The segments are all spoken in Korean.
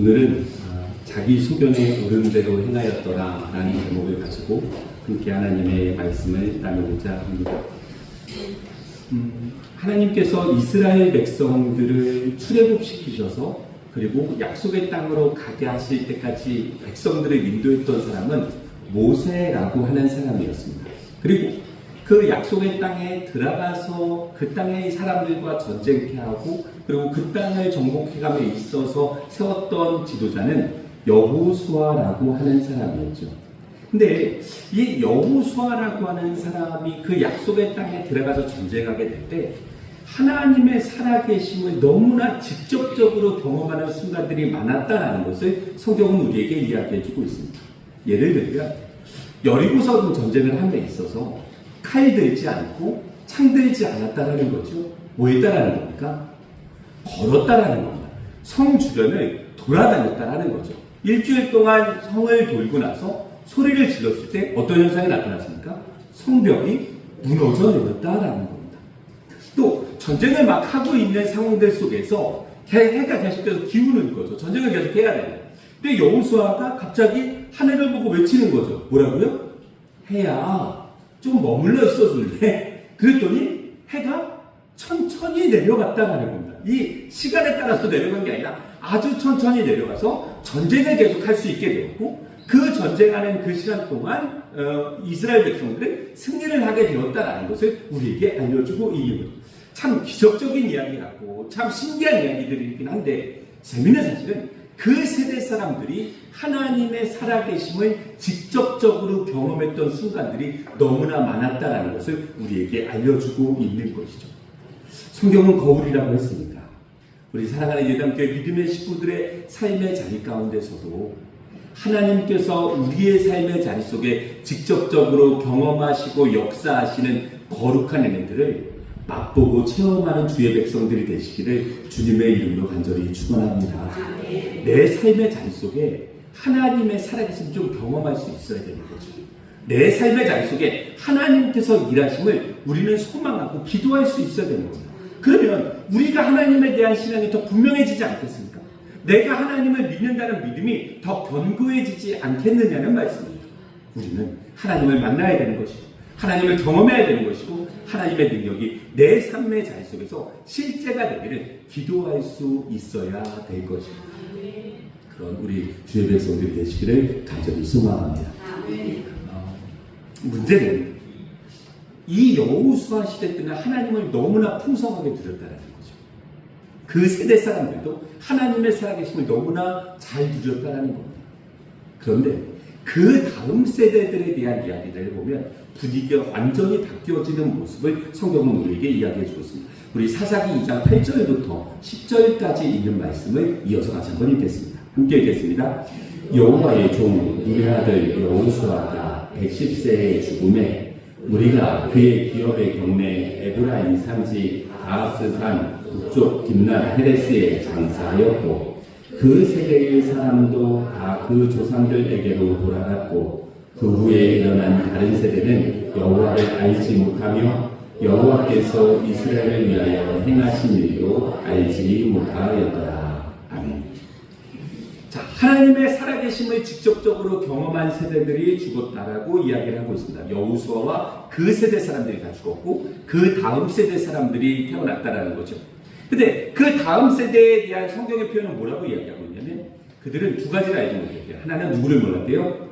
오늘은 자기 소견에 오른 대로 행하였더라 라는 제목을 가지고 함께 하나님의 말씀을 나누고자 합니다. 하나님께서 이스라엘 백성들을 출애굽시키셔서 그리고 약속의 땅으로 가게 하실 때까지 백성들을 인도했던 사람은 모세라고 하는 사람이었습니다. 그리고 그 약속의 땅에 들어가서 그 땅의 사람들과 전쟁케 하고 그리고 그 땅을 정복해감에 있어서 세웠던 지도자는 여호수아라고 하는 사람이었죠. 근데 이 여호수아라고 하는 사람이 그 약속의 땅에 들어가서 전쟁하게 될 때 하나님의 살아계심을 너무나 직접적으로 경험하는 순간들이 많았다는 것을 성경은 우리에게 이야기해주고 있습니다. 예를 들면 여리고성 전쟁을 한 데 있어서 칼 들지 않고 창 들지 않았다라는 거죠. 뭐 했다라는 겁니까? 걸었다라는 겁니다. 성 주변을 돌아다녔다라는 거죠. 일주일 동안 성을 돌고 나서 소리를 질렀을 때 어떤 현상이 나타났습니까? 성벽이 무너져 내렸다라는 겁니다. 또 전쟁을 막 하고 있는 상황들 속에서 해가 계속해서 기우는 거죠. 전쟁을 계속 해야 돼요. 근데 여호수아가 갑자기 하늘을 보고 외치는 거죠. 뭐라고요? 해야 좀 머물러 있어 줄래? 그랬더니 해가 천천히 내려갔다는 겁니다. 이 시간에 따라서 내려간 게 아니라 아주 천천히 내려가서 전쟁을 계속 할 수 있게 되었고 그 전쟁하는 그 시간 동안 이스라엘 백성들은 승리를 하게 되었다는 것을 우리에게 알려주고 있는 거죠. 참 기적적인 이야기 같고 참 신기한 이야기들이긴 한데 재미있는 사실은 그 세대 사람들이 하나님의 살아계심을 직접적으로 경험했던 순간들이 너무나 많았다는 것을 우리에게 알려주고 있는 것이죠. 성경은 거울이라고 했습니다. 우리 사랑하는 예담교회 믿음의 식구들의 삶의 자리 가운데서도 하나님께서 우리의 삶의 자리 속에 직접적으로 경험하시고 역사하시는 거룩한 은혜들을 맛보고 체험하는 주의 백성들이 되시기를 주님의 이름으로 간절히 축원합니다. 내 삶의 자리 속에 하나님의 살아계심을 좀 경험할 수 있어야 되는 거죠. 내 삶의 자리 속에 하나님께서 일하심을 우리는 소망하고 기도할 수 있어야 되는 겁니다. 그러면 우리가 하나님에 대한 신앙이 더 분명해지지 않겠습니까? 내가 하나님을 믿는다는 믿음이 더 견고해지지 않겠느냐는 말씀입니다. 우리는 하나님을 만나야 되는 것이고 하나님을 경험해야 되는 것이고 하나님의 능력이 내 삶의 자리 속에서 실제가 되기를 기도할 수 있어야 될 것입니다. 그런 우리 주의 백성들이 되시기를 간절히 소망합니다. 문제는 이 여호수아 시대 때는 하나님을 너무나 풍성하게 누렸다는 거죠. 그 세대 사람들도 하나님의 살아계심을 너무나 잘 누렸다는 겁니다. 그런데 그 다음 세대들에 대한 이야기를 보면 분위기가 완전히 바뀌어지는 모습을 성경은 우리에게 이야기해 주고 있습니다. 우리 사사기 2장 8절부터 10절까지 있는 말씀을 이어서 같이 한번 읽겠습니다. 함께 읽겠습니다. 여호와의 종 눈의 아들 여호수아가 110세의 죽음에 우리가 그의 기업의 경내 에브라임 산지 다하스산 북쪽 딥낫 헤레스에 장사하였고 그 세대의 사람도 다 그 조상들에게로 돌아갔고 그 후에 일어난 다른 세대는 여호와를 알지 못하며 여호와께서 이스라엘을 위하여 행하신 일도 알지 못하였더라. 아멘. 자, 하나님의 살아계심을 직접적으로 경험한 세대들이 죽었다라고 이야기를 하고 있습니다. 여호수아와 그 세대 사람들이 다 죽었고 그 다음 세대 사람들이 태어났다라는 거죠. 근데 그 다음 세대에 대한 성경의 표현은 뭐라고 이야기하고 있냐면 그들은 두 가지를 알지 못했대요. 하나는 누구를 몰랐대요?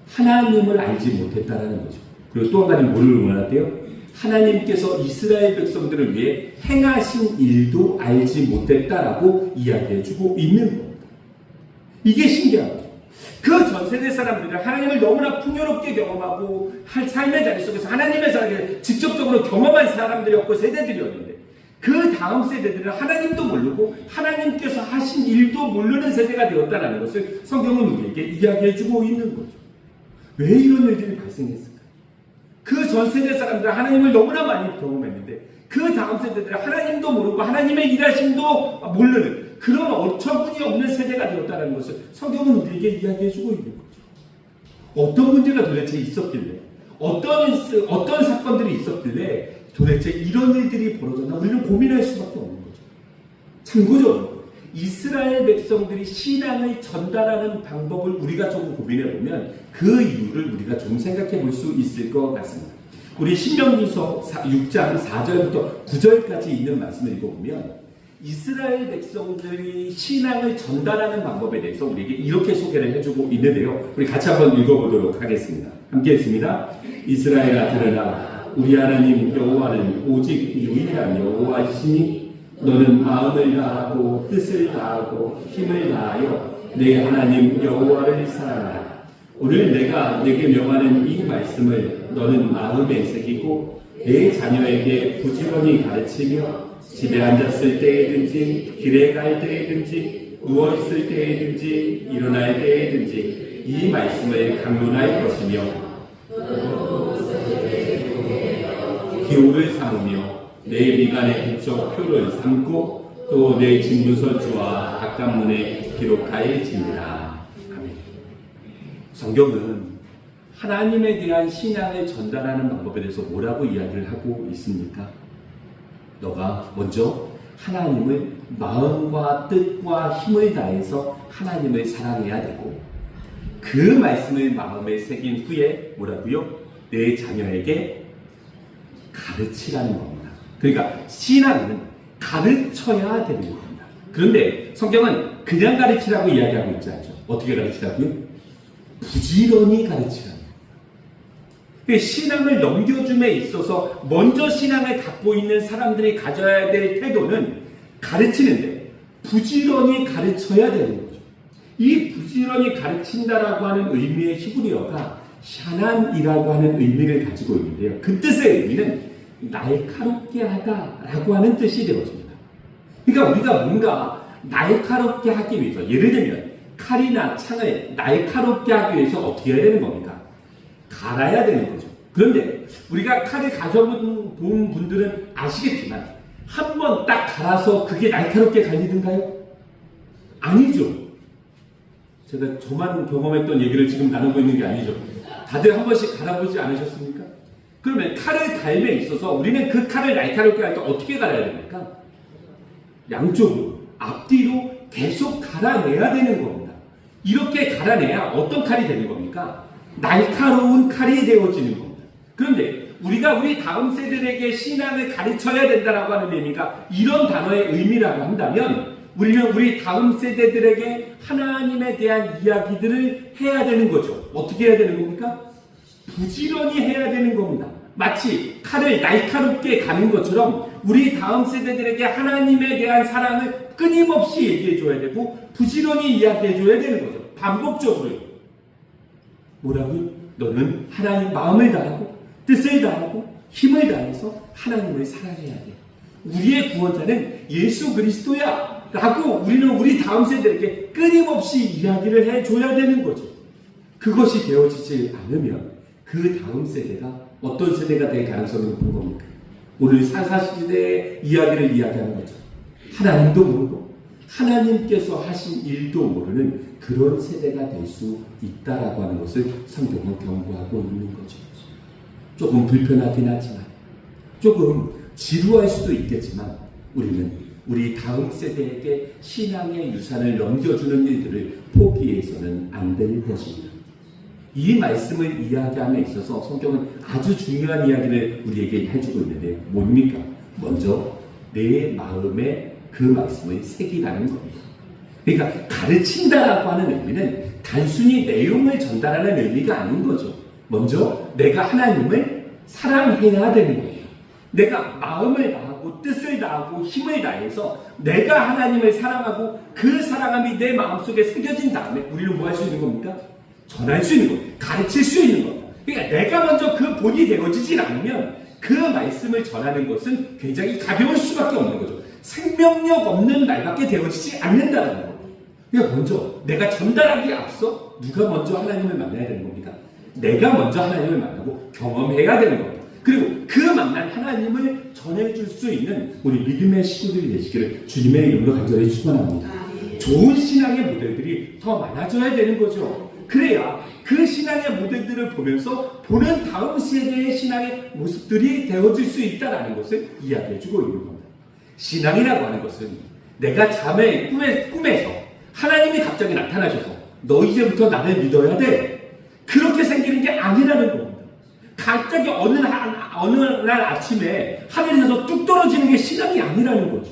하나님을 알지 못했다라는 거죠. 그리고 또 한 가지는 뭐를 몰랐대요? 하나님께서 이스라엘 백성들을 위해 행하신 일도 알지 못했다라고 이야기해주고 있는 겁니다. 이게 신기한 거죠. 그 전세대 사람들은 하나님을 너무나 풍요롭게 경험하고 삶의 자리 속에서 하나님의 사랑을 직접적으로 경험한 사람들이었고 세대들이었는데 그 다음 세대들은 하나님도 모르고 하나님께서 하신 일도 모르는 세대가 되었다는 것을 성경은 우리에게 이야기해주고 있는 거죠. 왜 이런 일들이 발생했을까? 그 전 세대 사람들은 하나님을 너무나 많이 경험했는데 그 다음 세대들은 하나님도 모르고 하나님의 일하심도 모르는 그런 어처구니 없는 세대가 되었다는 것을 성경은 우리에게 이야기해주고 있는 거죠. 어떤 문제가 도대체 있었길래 어떤 사건들이 있었길래 도대체 이런 일들이 벌어졌나 우리는 고민할 수밖에 없는 거죠. 참고적으로 이스라엘 이스라엘 백성들이 신앙을 전달하는 방법을 우리가 조금 고민해 보면 그 이유를 우리가 좀 생각해 볼 수 있을 것 같습니다. 우리 신명기서 6장 4절부터 9절까지 있는 말씀을 읽어보면 이스라엘 백성들이 신앙을 전달하는 방법에 대해서 우리에게 이렇게 소개를 해주고 있는데요. 우리 같이 한번 읽어보도록 하겠습니다. 함께 했습니다. 이스라엘아 들으라. 우리 하나님 여호와는 오직 유일한 여호와이시니 너는 마음을 다하고 뜻을 다하고 힘을 다하여 내 하나님 여호와를 사랑하라. 오늘 내가 내게 명하는 이 말씀을 너는 마음에 새기고 내 자녀에게 부지런히 가르치며 집에 앉았을 때에든지 길에 갈 때에든지 누워있을 때에든지 일어날 때에든지 이 말씀을 강론할 것이며 기호를 삼으며 내 미간의 국적 표를 삼고 또 내 진문서주와 각각문에 기록하일지니라. 아멘. 성경은 하나님에 대한 신앙을 전달하는 방법에 대해서 뭐라고 이야기를 하고 있습니까? 너가 먼저 하나님을 마음과 뜻과 힘을 다해서 하나님을 사랑해야 되고 그 말씀을 마음에 새긴 후에 뭐라고요? 내 자녀에게 가르치라는 겁니다. 그러니까 신앙은 가르쳐야 되는 겁니다. 그런데 성경은 그냥 가르치라고 이야기하고 있지 않죠. 어떻게 가르치라고요? 부지런히 가르치라는 거예요. 신앙을 넘겨줌에 있어서 먼저 신앙을 갖고 있는 사람들이 가져야 될 태도는 가르치는데 부지런히 가르쳐야 되는 거죠. 이 부지런히 가르친다라고 하는 의미의 히브리어가 샤난이라고 하는 의미를 가지고 있는데요. 그 뜻의 의미는 날카롭게 하다라고 하는 뜻이 되어집니다. 그러니까 우리가 뭔가 날카롭게 하기 위해서, 예를 들면 칼이나 창을 날카롭게 하기 위해서 어떻게 해야 되는 겁니까? 갈아야 되는 거죠. 그런데 우리가 칼을 가져본 분들은 아시겠지만 한 번 딱 갈아서 그게 날카롭게 갈리던가요? 아니죠. 제가 저만 경험했던 얘기를 지금 나누고 있는 게 아니죠. 다들 한 번씩 갈아보지 않으셨습니까? 그러면 칼을 갈매 있어서 우리는 그 칼을 날카롭게 할 때 어떻게 갈아야 됩니까? 양쪽으로, 앞뒤로 계속 갈아내야 되는 겁니다. 이렇게 갈아내야 어떤 칼이 되는 겁니까? 날카로운 칼이 되어지는 겁니다. 그런데 우리가 우리 다음 세대들에게 신앙을 가르쳐야 된다라고 하는 의미가 이런 단어의 의미라고 한다면 우리는 우리 다음 세대들에게 하나님에 대한 이야기들을 해야 되는 거죠. 어떻게 해야 되는 겁니까? 부지런히 해야 되는 겁니다. 마치 칼을 날카롭게 가는 것처럼 우리 다음 세대들에게 하나님에 대한 사랑을 끊임없이 얘기해줘야 되고 부지런히 이야기해줘야 되는 거죠. 반복적으로요. 뭐라고요? 너는 하나님 마음을 다하고 뜻을 다하고 힘을 다해서 하나님을 사랑해야 돼. 우리의 구원자는 예수 그리스도야 라고 우리는 우리 다음 세대에게 끊임없이 이야기를 해줘야 되는 거죠. 그것이 되어지지 않으면 그 다음 세대가 어떤 세대가 될 가능성이 높은 겁니까? 오늘 사사시대의 이야기를 이야기하는 거죠. 하나님도 모르고 하나님께서 하신 일도 모르는 그런 세대가 될 수 있다라고 하는 것을 성경은 경고하고 있는 거죠. 조금 불편하긴 하지만 조금 지루할 수도 있겠지만 우리는 우리 다음 세대에게 신앙의 유산을 넘겨주는 일들을 포기해서는 안 될 것입니다. 이 말씀을 이야기함에 있어서 성경은 아주 중요한 이야기를 우리에게 해주고 있는데 뭡니까? 먼저 내 마음에 그 말씀을 새기라는 겁니다. 그러니까 가르친다라고 하는 의미는 단순히 내용을 전달하는 의미가 아닌 거죠. 먼저 내가 하나님을 사랑해야 되는 거예요. 내가 마음을 다하고 뜻을 다하고 힘을 다해서 내가 하나님을 사랑하고 그 사랑함이 내 마음속에 새겨진 다음에 우리는 뭐 할 수 있는 겁니까? 전할 수 있는 겁니다. 가르칠 수 있는 겁니다. 그러니까 내가 먼저 그 본이 되어지질 않으면 그 말씀을 전하는 것은 굉장히 가벼울 수밖에 없는 거죠. 생명력 없는 말밖에 되어지지 않는다는 거예요. 그러니까 먼저 내가 전달하기에 앞서 누가 먼저 하나님을 만나야 되는 겁니까? 내가 먼저 하나님을 만나고 경험해야 되는 겁니다. 그리고 그 만난 하나님을 전해줄 수 있는 우리 믿음의 식구들이 되시기를 주님의 이름으로 간절히 축원합니다. 좋은 신앙의 모델들이 더 많아져야 되는 거죠. 그래야 그 신앙의 모델들을 보면서 보는 다음 세대의 신앙의 모습들이 되어질 수 있다는 것을 이야기해주고 있는 겁니다. 신앙이라고 하는 것은 내가 꿈에서 갑자기 나타나셔서 너 이제부터 나를 믿어야 돼. 그렇게 생기는 게 아니라는 겁니다. 갑자기 어느 날 아침에 하늘에서 뚝 떨어지는 게 신앙이 아니라는 거죠.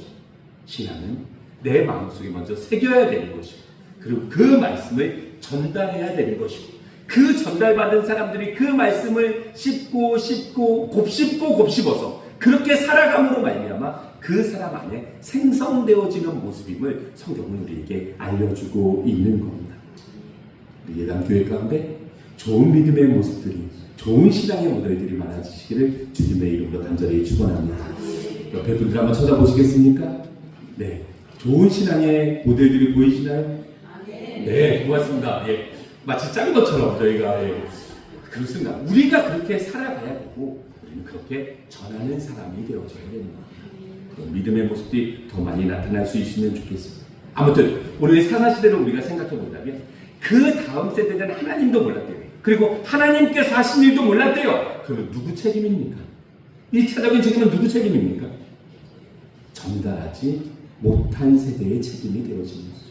신앙은 내 마음속에 먼저 새겨야 되는 것이고, 그리고 그 말씀을 전달해야 되는 것이고, 그 전달받은 사람들이 그 말씀을 씹고 곱씹어서 그렇게 살아감으로 말미암아 그 사람 안에 생성되어지는 모습임을 성경은 우리에게 알려주고 있는 겁니다. 우리 예담교회 가운데 좋은 믿음의 모습들이, 좋은 신앙의 모델들이 많아지시기를 주님의 이름으로 간절히 축원합니다. 옆에 분들 한번 쳐다보시겠습니까? 네, 좋은 신앙의 모델들이 보이시나요? 네, 고맙습니다. 예, 마치 짠 것처럼 저희가 그렇습니다. 우리가 그렇게 살아가야 되고, 우리는 그렇게 전하는 사람이 되어져야 되는 겁니다. 믿음의 모습이 더 많이 나타날 수 있으면 좋겠습니다. 아무튼 오늘 사사시대를 우리가 생각해 본다면 그 다음 세대는 하나님도 몰랐대요. 그리고 하나님께서 하신 일도 몰랐대요. 그러면 누구 책임입니까? 1차적인 책임은 누구 책임입니까? 전달하지 못한 세대의 책임이 되어지는 거죠.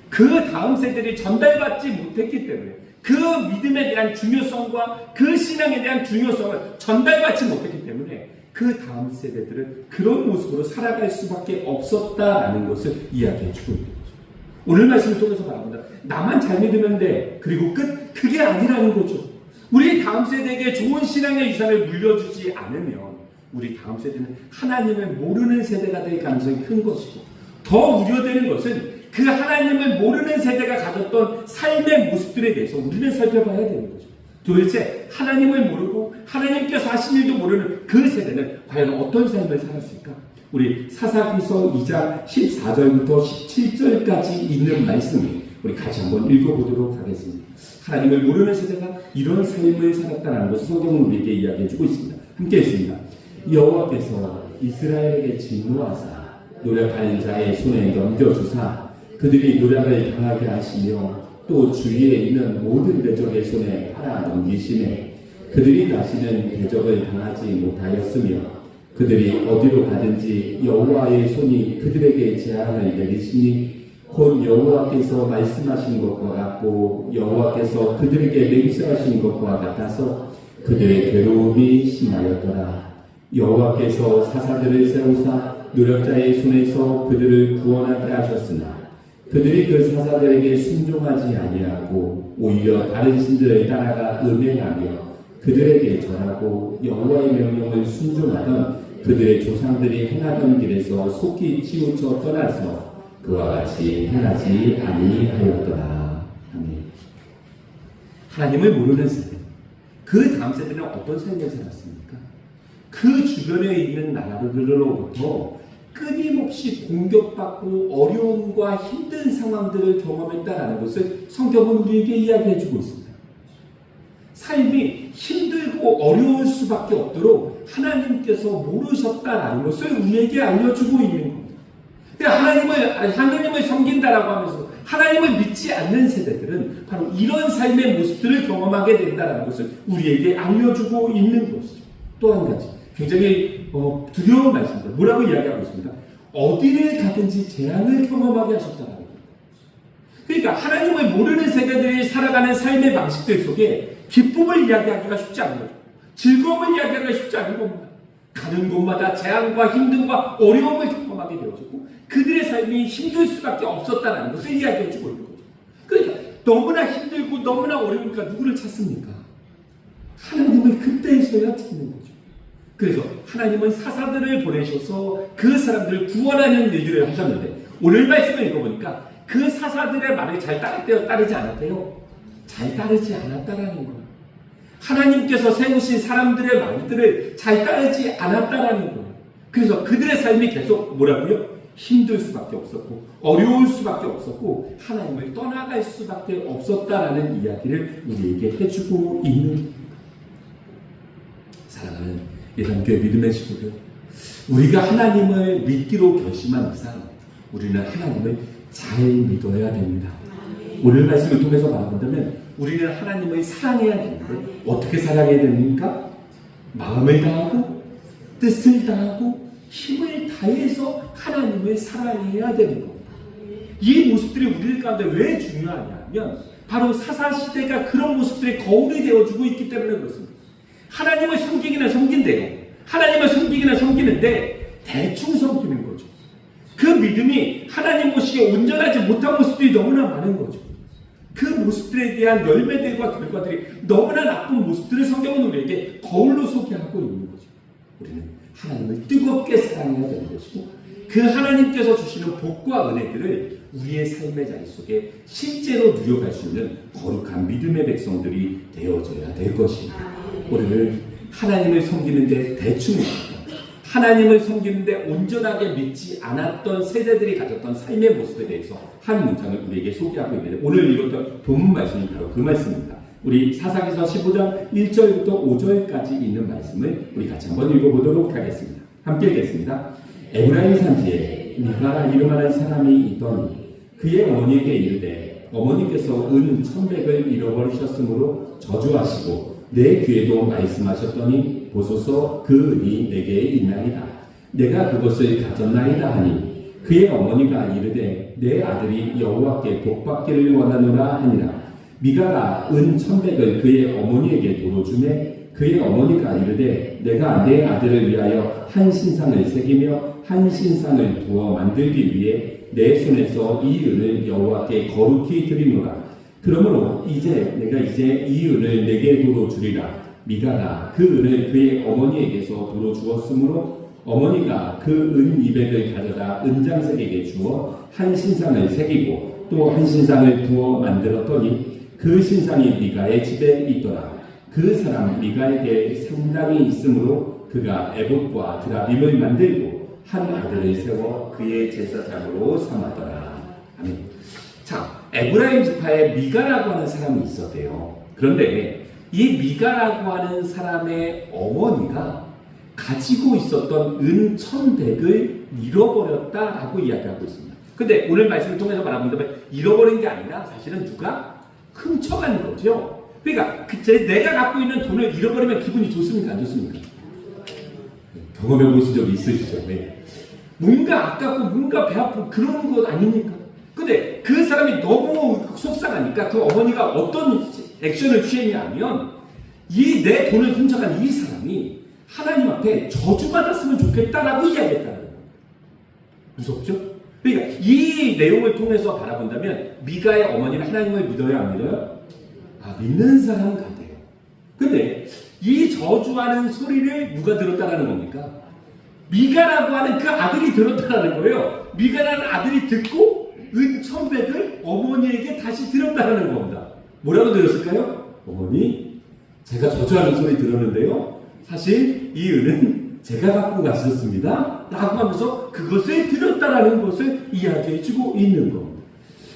그 다음 세대들이 전달받지 못했기 때문에 그 믿음에 대한 중요성과 그 신앙에 대한 중요성을 전달받지 못했기 때문에 그 다음 세대들은 그런 모습으로 살아갈 수밖에 없었다라는 것을 이야기해 주고 있는 거죠. 오늘 말씀을 통해서 바랍니다. 나만 잘 믿으면 돼. 그리고 끝. 그게 아니라는 거죠. 우리 다음 세대에게 좋은 신앙의 유산을 물려주지 않으면 우리 다음 세대는 하나님을 모르는 세대가 될 가능성이 큰 것이고, 더 우려되는 것은 그 하나님을 모르는 세대가 가졌던 삶의 모습들에 대해서 우리는 살펴봐야 되는 거죠. 도대체 하나님을 모르고 하나님께서 하신 일도 모르는 그 세대는 과연 어떤 삶을 살았을까? 우리 사사기서 2장 14절부터 17절까지 있는 말씀을 우리 같이 한번 읽어보도록 하겠습니다. 하나님을 모르는 세대가 이런 삶을 살았다는 것을 성경은 우리에게 이야기해주고 있습니다. 함께 읽습니다. 여호와께서 이스라엘에게 진노하사 노력하는 자의 손에 넘겨주사 그들이 노력을 당하게 하시며 또 주위에 있는 모든 대적의 손에 팔아 넘기시매 그들이 다시는 대적을 당하지 못하였으며 그들이 어디로 가든지 여호와의 손이 그들에게 재앙을 내리시니 곧 여호와께서 말씀하신 것과 같고 여호와께서 그들에게 맹세하신 것과 같아서 그들의 괴로움이 심하였더라. 여호와께서 사사들을 세우사 노력자의 손에서 그들을 구원하게 하셨으나 그들이 그 사사들에게 순종하지 아니하고 오히려 다른 신들을 따라가 음행하며 그들에게 절하고 여호와의 명령을 순종하던 그들의 조상들이 행하던 길에서 속히 치우쳐 떠나서 그와 같이 행하지 아니하였더라. 아멘. 하나님을 모르는 세대, 그 다음 세대는 어떤 삶을 살았습니까? 그 주변에 있는 나라들로부터 끊임없이 공격받고 어려움과 힘든 상황들을 경험했다는 것을 성경은 우리에게 이야기해주고 있습니다. 삶이 힘들고 어려울 수밖에 없도록 하나님께서 모르셨다는 것을 우리에게 알려주고 있는 겁니다. 하나님을 섬긴다라고 하면서 하나님을 믿지 않는 세대들은 바로 이런 삶의 모습들을 경험하게 된다는 것을 우리에게 알려주고 있는 것이죠. 또 한 가지 굉장히 두려운 말씀입니다. 뭐라고 이야기하고 있습니다. 어디를 가든지 재앙을 경험하게 하셨다는 겁니다. 그러니까 하나님을 모르는 세대들이 살아가는 삶의 방식들 속에 기쁨을 이야기하기가 쉽지 않은 거죠. 즐거움을 이야기하기가 쉽지 않은 겁니다. 가는 곳마다 재앙과 힘듦과 어려움을 경험하게 되어지고 그들의 삶이 힘들 수밖에 없었다는 것을 이야기해주고 있는 거죠. 그러니까 너무나 힘들고 너무나 어려우니까 누구를 찾습니까? 하나님을 그때에서야 찾는 거죠. 그래서 하나님은 사사들을 보내셔서 그 사람들을 구원하는 일들을 하셨는데 오늘 말씀을 읽어보니까 그 사사들의 말을 잘 따랐대요? 따르지 않았대요? 잘 따르지 않았다라는 거예요. 하나님께서 세우신 사람들의 말들을 잘 따르지 않았다라는 거예요. 그래서 그들의 삶이 계속 뭐라고요? 힘들 수밖에 없었고 어려울 수밖에 없었고 하나님을 떠나갈 수밖에 없었다라는 이야기를 우리에게 해주고 있는 겁니다. 사랑하는 예담교회 믿음의 식구들, 우리가 하나님을 믿기로 결심한 이상 우리는 하나님을 잘 믿어야 됩니다. 오늘 말씀을 통해서 바라본다면 우리는 하나님을 사랑해야 되는데 어떻게 사랑해야 됩니까? 마음을 다하고 뜻을 다하고 힘을 다해서 하나님을 사랑해야 되는 겁니다. 이 모습들이 우리 가운데 왜 중요하냐면 바로 사사시대가 그런 모습들이 거울이 되어주고 있기 때문에 그렇습니다. 하나님을 섬기기는 섬긴대요. 하나님을 섬기기는 섬기는데 대충 섬기는 거죠. 그 믿음이 하나님 보시기에 온전하지 못한 모습들이 너무나 많은 거죠. 그 모습들에 대한 열매들과 결과들이 너무나 나쁜 모습들을 성경은 우리에게 거울로 소개하고 있는 거죠. 우리는 하나님을 뜨겁게 사랑해야 되는 것이고 그 하나님께서 주시는 복과 은혜들을 우리의 삶의 자리 속에 실제로 누려갈 수 있는 거룩한 믿음의 백성들이 되어져야 될 것입니다. 우리는 하나님을 섬기는데 대충 하나님을 섬기는데 온전하게 믿지 않았던 세대들이 가졌던 삶의 모습에 대해서 한 문장을 우리에게 소개하고 있는데 오늘 읽었던 본문 말씀이 바로 그 말씀입니다. 우리 사사기서 15장 1절부터 5절까지 있는 말씀을 우리 같이 한번 읽어보도록 하겠습니다. 함께 읽겠습니다. 에브라임 산지에 미가 이름하는 사람이 있더니 그의 어머니에게 이르되 어머니께서 은 1,100을 잃어버리셨으므로 저주하시고 내 귀에도 말씀하셨더니 보소서 그 은이 내게 있나이다. 내가 그것을 가졌나이다 하니 그의 어머니가 이르되 내 아들이 여호와께 복받기를 원하노라 하니라. 미가가 은 1,100을 그의 어머니에게 도로 주매 그의 어머니가 이르되 내가 내 아들을 위하여 한 신상을 새기며 한 신상을 부어 만들기 위해 내 손에서 이 은을 여호와께 거룩히 드리노라. 그러므로 내가 이제 이 은을 내게 도로 주리라. 미가가 그 은을 그의 어머니에게서 도로 주었으므로 어머니가 그 은 200을 가져다 은장색에게 주어 한 신상을 새기고 또 한 신상을 부어 만들었더니 그 신상이 미가의 집에 있더라. 그 사람 미가에게 상당히 있으므로 그가 에봇과 드라빔을 만들고 한 아들을 세워 그의 제사장으로 삼았더라. 아멘. 자, 에브라임 지파에 미가라고 하는 사람이 있었대요. 그런데 이 미가라고 하는 사람의 어머니가 가지고 있었던 은 1,100을 잃어버렸다라고 이야기하고 있습니다. 근데 오늘 말씀을 통해서 말하면 잃어버린 게 아니라 사실은 누가 훔쳐간 거죠. 그러니까 내가 갖고 있는 돈을 잃어버리면 기분이 좋습니까? 안 좋습니까? 경험해 보신 적 있으시죠? 네. 뭔가 아깝고 뭔가 배 아프고 그런 것 아닙니까? 근데 그 사람이 너무 속상하니까 그 어머니가 어떤 액션을 취했냐면 이 내 돈을 훔쳐간 이 사람이 하나님 앞에 저주받았으면 좋겠다라고 이야기했다는 거예요. 무섭죠? 그러니까 이 내용을 통해서 바라본다면 미가의 어머니는 하나님을 믿어요, 안 믿어요? 믿는 사람 같아요. 근데 이 저주하는 소리를 누가 들었다라는 겁니까? 미가라고 하는 그 아들이 들었다라는 거예요. 미가라는 아들이 듣고 은 1,100을 어머니에게 다시 들었다라는 겁니다. 뭐라고 들었을까요? 어머니, 제가 저주하는 소리 들었는데요. 사실 이 은은 제가 갖고 갔었습니다. 라고 하면서 그것을 들었다라는 것을 이야기해주고 있는 겁니다.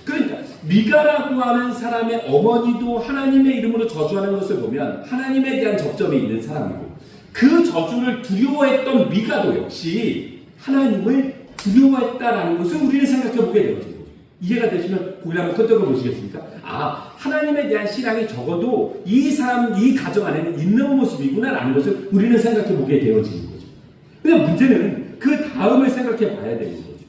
그러니까 미가라고 하는 사람의 어머니도 하나님의 이름으로 저주하는 것을 보면 하나님에 대한 접점이 있는 사람이고 그 저주를 두려워했던 미가도 역시 하나님을 두려워했다라는 것을 우리는 생각해 보게 되거든요. 이해가 되시면 고개 한번 끄덕여 보시겠습니까? 하나님에 대한 신앙이 적어도 이 사람, 이 가정 안에는 있는 모습이구나라는 것을 우리는 생각해 보게 되어지는 거죠. 근데 문제는 그 다음을 생각해 봐야 되는 거죠.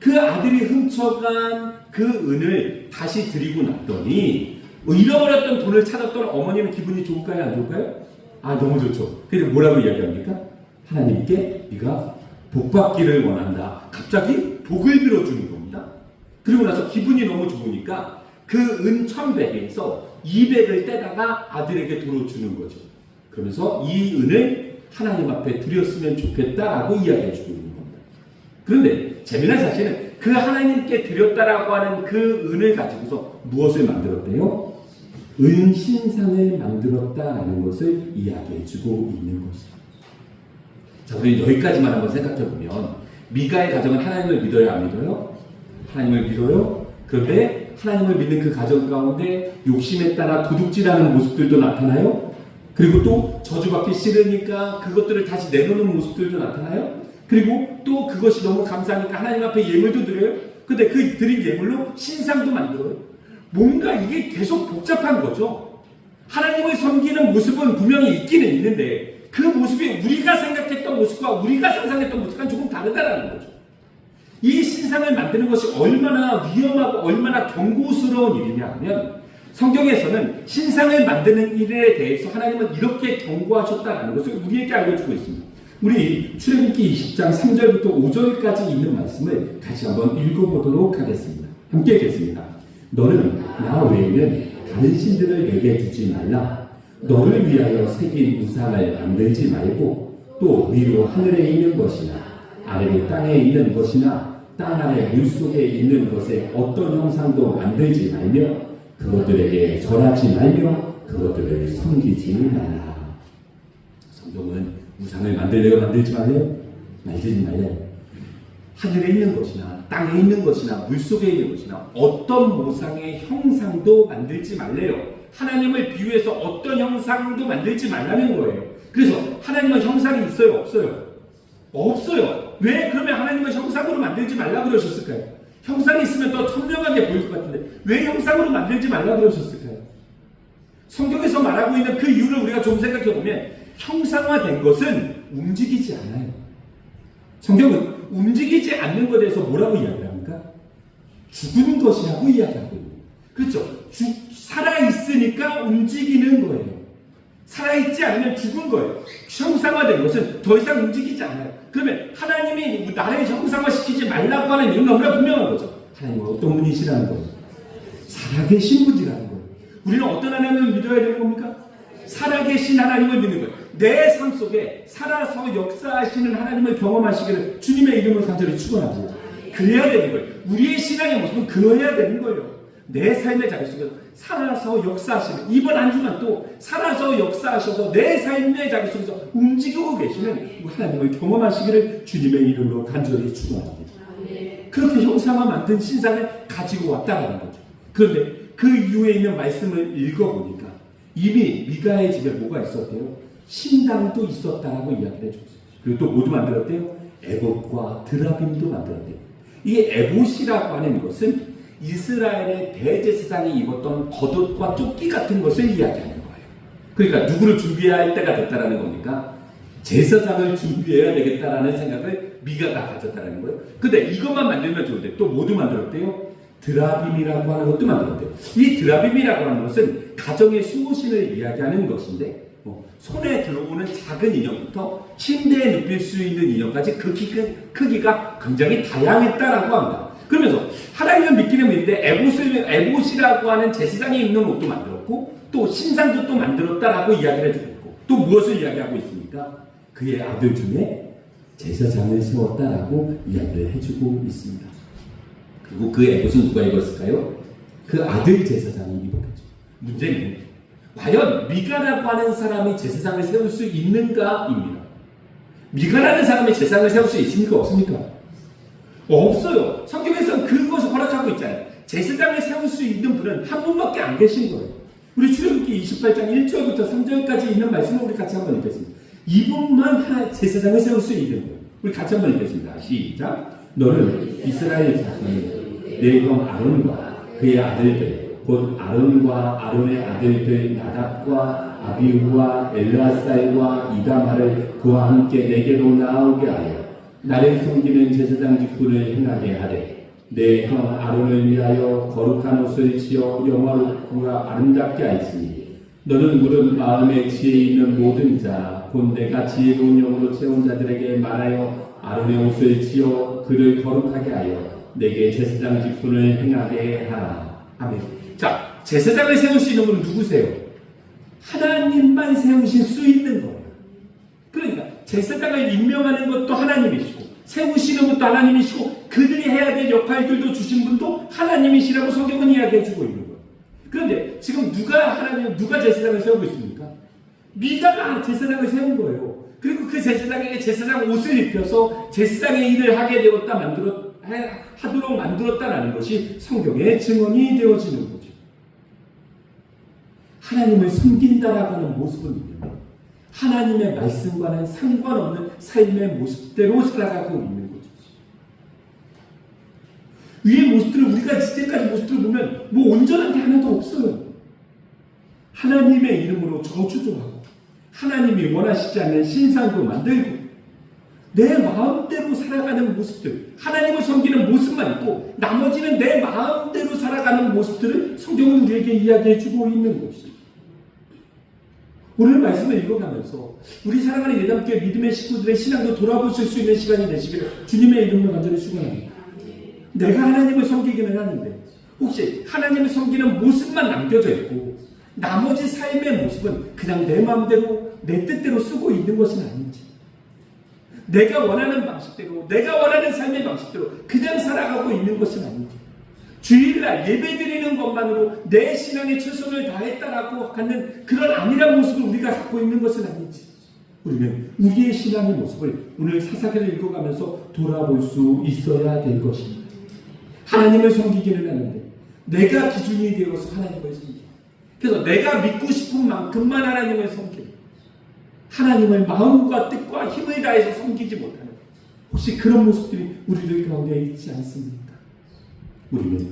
그 아들이 훔쳐간 그 은을 다시 드리고 났더니 잃어버렸던 돈을 찾았던 어머니는 기분이 좋을까요? 안 좋을까요? 너무 좋죠. 근데 뭐라고 이야기합니까? 하나님께 네가 복받기를 원한다. 갑자기 복을 빌어주는 겁니다. 그리고 나서 기분이 너무 좋으니까 그 은 1,100에서 200을 떼다가 아들에게 도로 주는 거죠. 그러면서 이 은을 하나님 앞에 드렸으면 좋겠다라고 이야기해주고 있는 겁니다. 그런데 재미난 사실은 그 하나님께 드렸다라고 하는 그 은을 가지고서 무엇을 만들었대요? 은신상을 만들었다라는 것을 이야기해주고 있는 것이죠. 자, 우리 여기까지만 한번 생각해보면 미가의 가정은 하나님을 믿어요, 안 믿어요? 하나님을 믿어요? 그런데 하나님을 믿는 그 가정 가운데 욕심에 따라 도둑질하는 모습들도 나타나요? 그리고 또 저주받기 싫으니까 그것들을 다시 내놓는 모습들도 나타나요? 그리고 또 그것이 너무 감사하니까 하나님 앞에 예물도 드려요? 근데 그 드린 예물로 신상도 만들어요? 뭔가 이게 계속 복잡한 거죠. 하나님을 섬기는 모습은 분명히 있기는 있는데 그 모습이 우리가 생각했던 모습과 우리가 상상했던 모습과는 조금 다르다라는 거죠. 이 신상을 만드는 것이 얼마나 위험하고 얼마나 경고스러운 일이냐 하면 성경에서는 신상을 만드는 일에 대해서 하나님은 이렇게 경고하셨다는 것을 우리에게 알려주고 있습니다. 우리 출애굽기 20장 3절부터 5절까지 있는 말씀을 다시 한번 읽어보도록 하겠습니다. 함께 읽겠습니다. 너는 나 외에는 다른 신들을 내게 두지 말라. 너를 위하여 새긴 우상을 만들지 말고 또 위로 하늘에 있는 것이나 아래로 땅에 있는 것이나 땅 아래 물속에 있는 것에 어떤 형상도 만들지 말며 그것들에게 절하지 말며 그것들을 섬기지 말라. 성경은 우상을 만들래요? 만들지 말래요? 만들지 말래요. 하늘에 있는 것이나 땅에 있는 것이나 물속에 있는 것이나 어떤 모상의 형상도 만들지 말래요. 하나님을 비유해서 어떤 형상도 만들지 말라는 거예요. 그래서 하나님은 형상이 있어요? 없어요? 없어요. 왜 그러면 하나님은 형상으로 만들지 말라 그러셨을까요? 형상이 있으면 더 선명하게 보일 것 같은데 왜 형상으로 만들지 말라 그러셨을까요? 성경에서 말하고 있는 그 이유를 우리가 좀 생각해 보면 형상화된 것은 움직이지 않아요. 성경은 움직이지 않는 것에 대해서 뭐라고 이야기합니까? 죽은 것이라고 이야기하고 있는 거예요. 그렇죠? 살아있으니까 움직이는 거예요. 살아있지 않으면 죽은 거예요. 형상화된 것은 더 이상 움직이지 않아요. 그러면 하나님이 나를 형상화시키지 말라고 하는 이유는 너무나 분명한 거죠. 하나님은 어떤 분이시라는 거예요? 살아계신 분이라는 거예요. 우리는 어떤 하나님을 믿어야 되는 겁니까? 살아계신 하나님을 믿는 거예요. 내 삶 속에 살아서 역사하시는 하나님을 경험하시기를 주님의 이름으로 간절히 축원합니다. 그래야 되는 거예요. 우리의 신앙의 모습은 그래야 되는 거예요. 내 삶의 자리 속에서 살아서 역사하시는, 이번 한 주간 또 살아서 역사하셔서 내 삶의 자리 속에서 움직이고 계시는 하나님을 경험하시기를 주님의 이름으로 간절히 축원합니다. 그렇게 형상화 만든 신상을 가지고 왔다는 거죠. 그런데 그 이후에 있는 말씀을 읽어보니까 이미 미가의 집에 뭐가 있었대요? 신당도 있었다라고 이야기를 해줬어요. 그리고 또 뭐도 만들었대요? 에봇과 드라빔도 만들었대요. 이 에봇이라고 하는 것은 이스라엘의 대제사장이 입었던 겉옷과 조끼 같은 것을 이야기하는 거예요. 그러니까 누구를 준비해야 할 때가 됐다라는 겁니까? 제사장을 준비해야 되겠다라는 생각을 미가가 가졌다는 거예요. 근데 이것만 만들면 좋은데 또 뭐도 만들었대요? 드라빔이라고 하는 것도 만들었대요. 이 드라빔이라고 하는 것은 가정의 수호신을 이야기하는 것인데 손에 들어오는 작은 인형부터 침대에 눕힐 수 있는 인형까지 그 크기가 굉장히 다양했다라고 합니다. 그러면서 하나님을 믿기는 믿는데 에봇이라고 하는 제사장이 입는 옷도 만들었고 또 신상도 또 만들었다라고 이야기를 해주고 있고 또 무엇을 이야기하고 있습니까? 그의 아들 중에 제사장을 세웠다라고 이야기를 해주고 있습니다. 그리고 그 에봇은 누가 입었을까요? 그 아들 제사장이 입었겠죠. 문제는 과연 미가라고 하는 사람이 제사장을 세울 수 있는가입니다. 미가라는 사람이 제사장을 세울 수 있습니까? 없습니까? 없어요. 성경에서는 그것을 허락하고 있잖아요. 제사장을 세울 수 있는 분은 한 분밖에 안 계신 거예요. 우리 출애굽기 28장 1절부터 3절까지 있는 말씀을 우리 같이 한번 읽겠습니다. 이분만 제사장을 세울 수 있는 거예요. 우리 같이 한번 읽겠습니다. 시작. 너는 이스라엘 자손이 내 형 아론과 그의 아들들 곧 아론과 아론의 아들들 나답과 아비후와 엘르아살과 이다말을 그와 함께 내게로 나오게 하여 나를 섬기는 제사장 직분을 행하게 하되 내 형 아론을 위하여 거룩한 옷을 지어 영화롭고 아름답게 하시니 너는 무릇 마음에 지혜 있는 모든 자 곧 내가 지혜로운 영으로 채운 자들에게 말하여 아론의 옷을 지어 그를 거룩하게 하여 내게 제사장 직분을 행하게 하라. 아멘. 자, 제사장을 세울 수 있는 분은 누구세요? 하나님만 세우실 수 있는 거예요. 그러니까 제사장을 임명하는 것도 하나님이시고 세우시는 것도 하나님이시고 그들이 해야 될 역할들도 주신 분도 하나님이시라고 성경은 이야기해주고 있는 거예요. 그런데 지금 누가 제사장을 세우고 있습니까? 미가가 제사장을 세운 거예요. 그리고 그 제사장에게 제사장 옷을 입혀서 제사장의 일을 하게 되었다 하도록 만들었다라는 것이 성경의 증언이 되어지는 거죠. 하나님을 섬긴다라고 하는 모습은 있는데 하나님의 말씀과는 상관없는 삶의 모습대로 살아가고 있는 거죠. 위의 모습들을 우리가 이때까지 모습들을 보면 뭐 온전한 게 하나도 없어요. 하나님의 이름으로 저주도 하고 하나님이 원하시지 않는 신상도 만들고 내 마음대로 살아가는 모습들, 하나님을 섬기는 모습만 있고 나머지는 내 마음대로 살아가는 모습들을 성경은 우리에게 이야기해주고 있는 것이죠. 오늘 말씀을 읽어가면서 우리 사랑하는 예담교회 믿음의 식구들의 신앙도 돌아보실 수 있는 시간이 되시기를 주님의 이름으로 간절히 축원합니다. 내가 하나님을 섬기기는 하는데 혹시 하나님을 섬기는 모습만 남겨져 있고 나머지 삶의 모습은 그냥 내 마음대로 내 뜻대로 쓰고 있는 것은 아닌지, 내가 원하는 방식대로 내가 원하는 삶의 방식대로 그냥 살아가고 있는 것은 아닌지, 주일날 예배드리는 것만으로 내 신앙에 최선을 다했다라고 하는 그런 안일한 모습을 우리가 갖고 있는 것은 아닌지, 우리는 우리의 신앙의 모습을 오늘 사사기를 읽어가면서 돌아볼 수 있어야 될 것입니다. 하나님을 섬기기는 하는데 내가 기준이 되어서 하나님을 섬기고, 그래서 내가 믿고 싶은 만큼만 하나님을 섬기고 하나님을 마음과 뜻과 힘을 다해서 섬기지 못하는 혹시 그런 모습들이 우리들 가운데 있지 않습니까? 우리는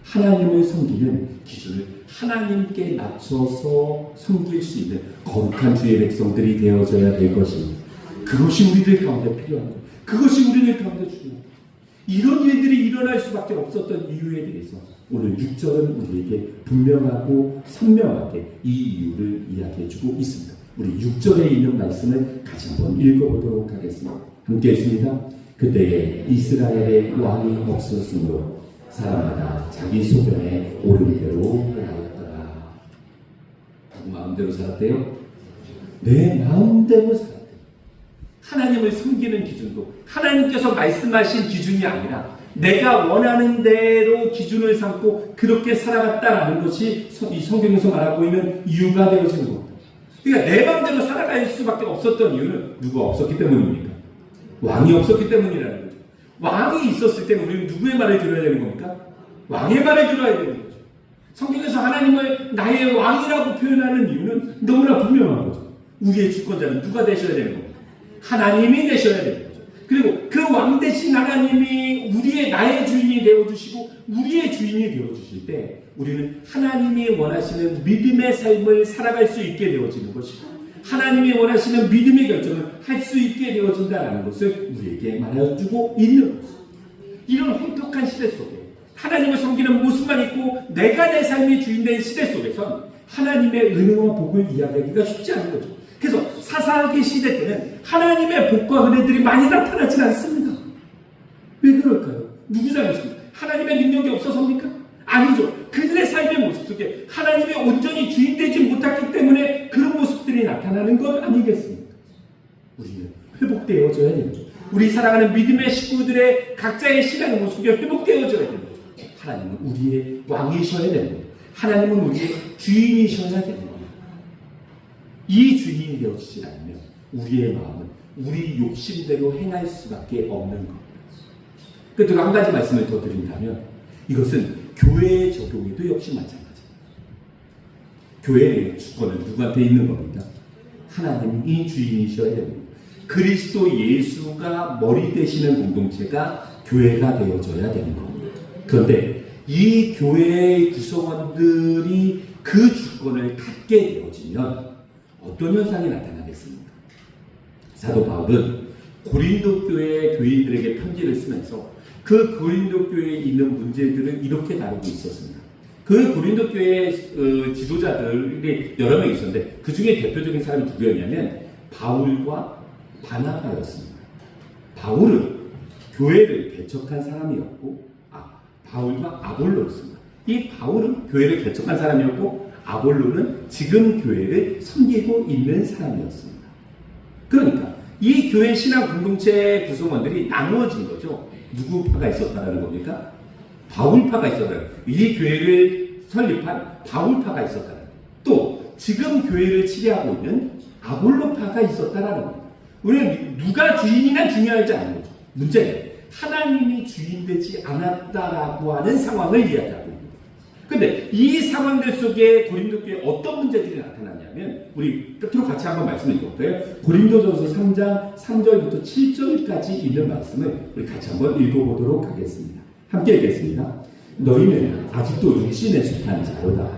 하나님을 섬기는 기준을 하나님께 맞춰서 섬길 수 있는 거룩한 주의 백성들이 되어져야 될 것입니다. 그것이 우리들 가운데 필요한 것, 그것이 우리들 가운데 중요한 것. 이런 일들이 일어날 수밖에 없었던 이유에 대해서 오늘 6절은 우리에게 분명하고 선명하게 이 이유를 이야기해주고 있습니다. 우리 6절에 있는 말씀을 같이 한번 읽어보도록 하겠습니다. 함께 읽습니다. 그때에 이스라엘의 왕이 없었으므로 사람마다 자기 소견에 옳은 대로 행하였더라. 누구 마음대로 살았대요? 내 마음대로 살았대요. 하나님을 섬기는 기준도 하나님께서 말씀하신 기준이 아니라 내가 원하는 대로 기준을 삼고 그렇게 살아갔다라는 것이 이 성경에서 말하고 있는 이유가 되어지는 겁니다. 그러니까 내 마음대로 살아갈 수밖에 없었던 이유는 누가 없었기 때문입니까? 왕이 없었기 때문이라는 거죠. 왕이 있었을 때 우리는 누구의 말을 들어야 되는 겁니까? 왕의 말을 들어야 되는 거죠. 성경에서 하나님을 나의 왕이라고 표현하는 이유는 너무나 분명한 거죠. 우리의 주권자는 누가 되셔야 되는 겁니까? 하나님이 되셔야 되는 거죠. 그리고 그 왕 대신 하나님이 나의 주인이 되어주시고 우리의 주인이 되어주실 때 우리는 하나님이 원하시는 믿음의 삶을 살아갈 수 있게 되어지는 것이고 하나님이 원하시는 믿음의 결정을 할 수 있게 되어진다는 것을 우리에게 말해주고 있는 것입니다. 이런 혼탁한 시대 속에 하나님을 섬기는 모습만 있고 내가 내 삶의 주인된 시대 속에선 하나님의 은혜와 복을 이야기하기가 쉽지 않은 거죠. 그래서 사사기 시대 때는 하나님의 복과 은혜들이 많이 나타나지 않습니다. 왜 그럴까요? 누구 잘못입니까? 하나님의 능력이 없어서입니까? 아니죠. 그들의 삶의 모습 속에 하나님이 온전히 주인되지 못했기 때문에 그런 모습들이 나타나는 것 아니겠습니까? 우리는 회복되어져야 됩니다. 우리 사랑하는 믿음의 식구들의 각자의 신앙의 모습이 회복되어져야 됩니다. 하나님은 우리의 왕이셔야 됩니다. 하나님은 우리의 주인이셔야 됩니다. 이 주인이 되어지지 않으면 우리의 마음은 우리 욕심대로 행할 수밖에 없는 겁니다. 그리고 한 가지 말씀을 더 드린다면 이것은 교회에 적용해도 역시 마찬가지입니다. 교회의 주권은 누구한테 있는 겁니까? 하나님이 주인이셔야 됩니다. 그리스도 예수가 머리 되시는 공동체가 교회가 되어져야 되는 겁니다. 그런데 이 교회의 구성원들이 그 주권을 갖게 되어지면 어떤 현상이 나타나겠습니까? 사도 바울은 고린도 교회 교인들에게 편지를 쓰면서 그 고린도 교회에 있는 문제들을 이렇게 다루고 있었습니다. 그 고린도 교회 지도자들이 여러 명 있었는데 그 중에 대표적인 사람이 누구였냐면 바울과 바나바였습니다. 바울은 교회를 개척한 사람이었고 바울과 아볼로였습니다. 이 바울은 교회를 개척한 사람이었고 아볼로는 지금 교회를 섬기고 있는 사람이었습니다. 그러니까 이 교회 신앙 공동체 구성원들이 나누어진 거죠. 누구 파가 있었다라는 겁니까? 바울파가 있었다는 거예요. 이 교회를 설립한 바울파가 있었다는 거예요. 또 지금 교회를 치리하고 있는 아볼로파가 있었다라는 거예요. 우리는 누가 주인이나 중요하지 않은 거죠. 문제는 하나님이 주인되지 않았다라고 하는 상황을 이야기하고 있는 거예요. 그런데 이 상황들 속에 고린도 교회에 어떤 문제들이 나타났냐면 우리 끝으로 같이 한번 말씀을 읽어볼까요? 고린도전서 3장 3절부터 7절까지 있는 말씀을 우리 같이 한번 읽어보도록 하겠습니다. 함께 읽겠습니다. 너희는 아직도 육신에 속한 자로다.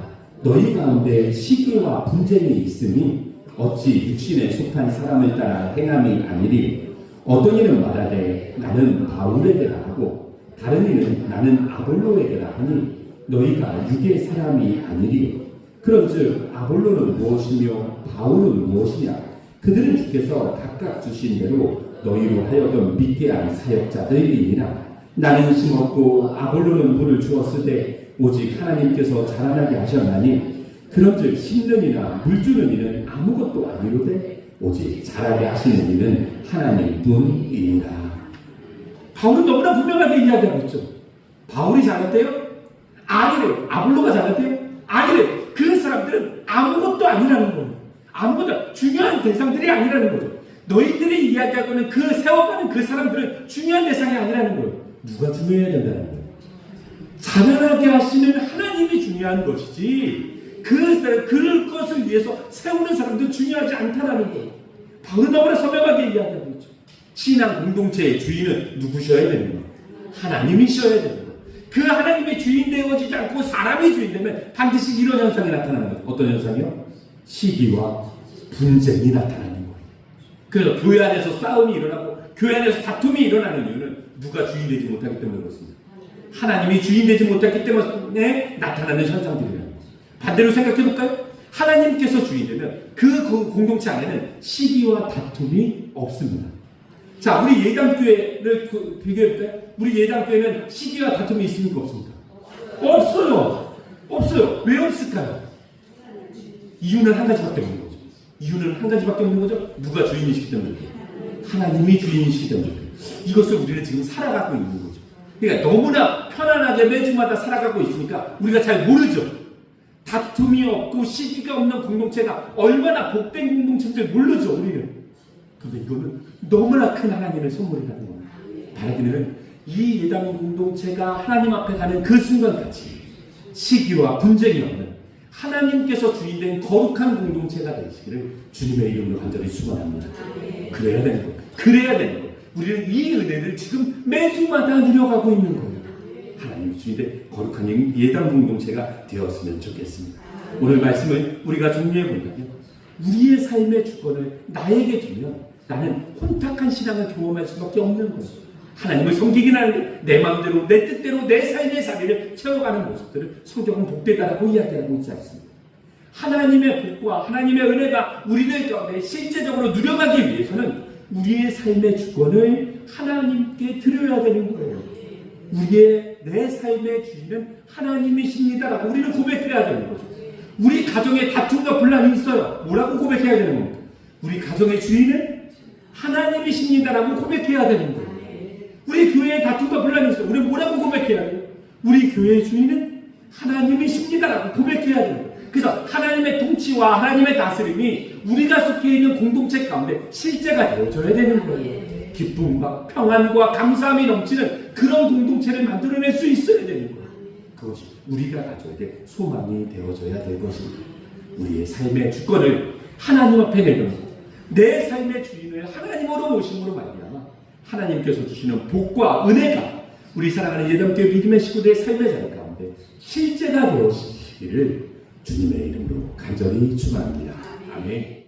너희 가운데 시기와 분쟁이 있으니 어찌 육신에 속한 사람을 따라 행함이 아니리 어떤 이는 말하되 나는 바울에게라 하고 다른 이는 나는 아볼로에게라 하니 너희가 육의 사람이 아니리요. 그런즉 아볼로는 무엇이며 바울은 무엇이냐? 그들은 주께서 각각 주신 대로 너희로 하여금 믿게 한 사역자들이니라. 나는 심었고 아볼로는 물을 주었을 때 오직 하나님께서 자라나게 하셨나니 그런즉 심는 이나 물 주는 이는 아무것도 아니로되 오직 자라게 하시는 이는 하나님뿐이니라. 바울은 너무나 분명하게 이야기하고 있죠. 바울이 잘났대요? 아니래요. 아볼로가 잘났대요? 아니래요. 그 사람들은 아무것도 아니라는 거예요. 아무것도 중요한 대상들이 아니라는 거죠. 너희들이 이야기하고는 그 세워가는 그 사람들은 중요한 대상이 아니라는 거예요. 누가 중요해야 된다는 거예요? 자라나게 하시는 하나님이 중요한 것이지 그 것을 위해서 세우는 사람들은 중요하지 않다는 거예요. 바울은 너무나 선명하게 이야기하고 있죠. 신앙 공동체의 주인은 누구셔야 되는 거예요? 하나님이셔야 되는 거예요. 그 하나님의 주인 되어지지 않고 사람이 주인 되면 반드시 이런 현상이 나타나는 거예요. 어떤 현상이요? 시기와 분쟁이 나타나는 거예요. 그래서 교회 안에서 싸움이 일어나고 교회 안에서 다툼이 일어나는 이유는 누가 주인 되지 못하기 때문에 그렇습니다. 하나님이 주인 되지 못했기 때문에 나타나는 현상들이라는 거예요. 반대로 생각해 볼까요? 하나님께서 주인 되면 그 공동체 안에는 시기와 다툼이 없습니다. 자, 우리 예당교회를 비교해 볼까요? 우리 예당교회는 시기와 다툼이 있습니까? 없습니까? 없어요. 없어요. 왜 없을까요? 이유는 한 가지밖에 없는 거죠. 이유는 한 가지밖에 없는 거죠. 누가 주인이시기 때문에. 하나님이 주인이시기 때문에. 이것을 우리는 지금 살아가고 있는 거죠. 그러니까 너무나 편안하게 매주마다 살아가고 있으니까 우리가 잘 모르죠. 다툼이 없고 시기가 없는 공동체가 얼마나 복된 공동체인지 모르죠, 우리는. 그런데 이거는 너무나 큰 하나님의 선물이라는 겁니다. 바라기는 이 예당 공동체가 하나님 앞에 가는 그 순간까지 시기와 분쟁이 없는 하나님께서 주인된 거룩한 공동체가 되시기를 주님의 이름으로 간절히 축원합니다. 그래야 되는 거예요. 그래야 되는 거예요. 우리는 이 은혜를 지금 매주마다 누려가고 있는 거예요. 하나님 주인된 거룩한 예당 공동체가 되었으면 좋겠습니다. 오늘 말씀을 우리가 정리해 본다면 우리의 삶의 주권을 나에게 주면 나는 혼탁한 신앙을 경험할 수밖에 없는 거예요. 하나님을 섬기긴 하는데 내 마음대로 내 뜻대로 내 삶의 자리를 채워가는 모습들을 성경은 복되다라고 이야기하고 있지 않습니다. 하나님의 복과 하나님의 은혜가 우리들 가운데 실제적으로 누려가기 위해서는 우리의 삶의 주권을 하나님께 드려야 되는 거예요. 내 삶의 주인은 하나님이십니다라고 우리는 고백해야 되는 거죠. 우리 가정에 다툼과 분란이 있어요. 뭐라고 고백해야 되는 겁니까? 우리 가정의 주인은 하나님이십니다라고 고백해야 되는 거예요. 우리 교회에 다툼과 분란이 있어요. 우리 뭐라고 고백해야 돼요? 우리 교회의 주인은 하나님이십니다라고 고백해야 돼요. 그래서 하나님의 통치와 하나님의 다스림이 우리가 속해 있는 공동체 가운데 실제가 되어져야 되는 거예요. 기쁨과 평안과 감사함이 넘치는 그런 공동체를 만들어낼 수 있어야 되는 거예요. 그것이 우리가 가져야 될 소망이 되어져야 될 것입니다. 우리의 삶의 주권을 하나님 앞에 내려놓고 내 삶의 주인을 하나님으로 모심으로 말미암아 하나님께서 주시는 복과 은혜가 우리 사랑하는 예담교회 믿음의 식구들의 삶의 자리 가운데 실제가 되어지기를 주님의 이름으로 간절히 축원합니다. 아멘.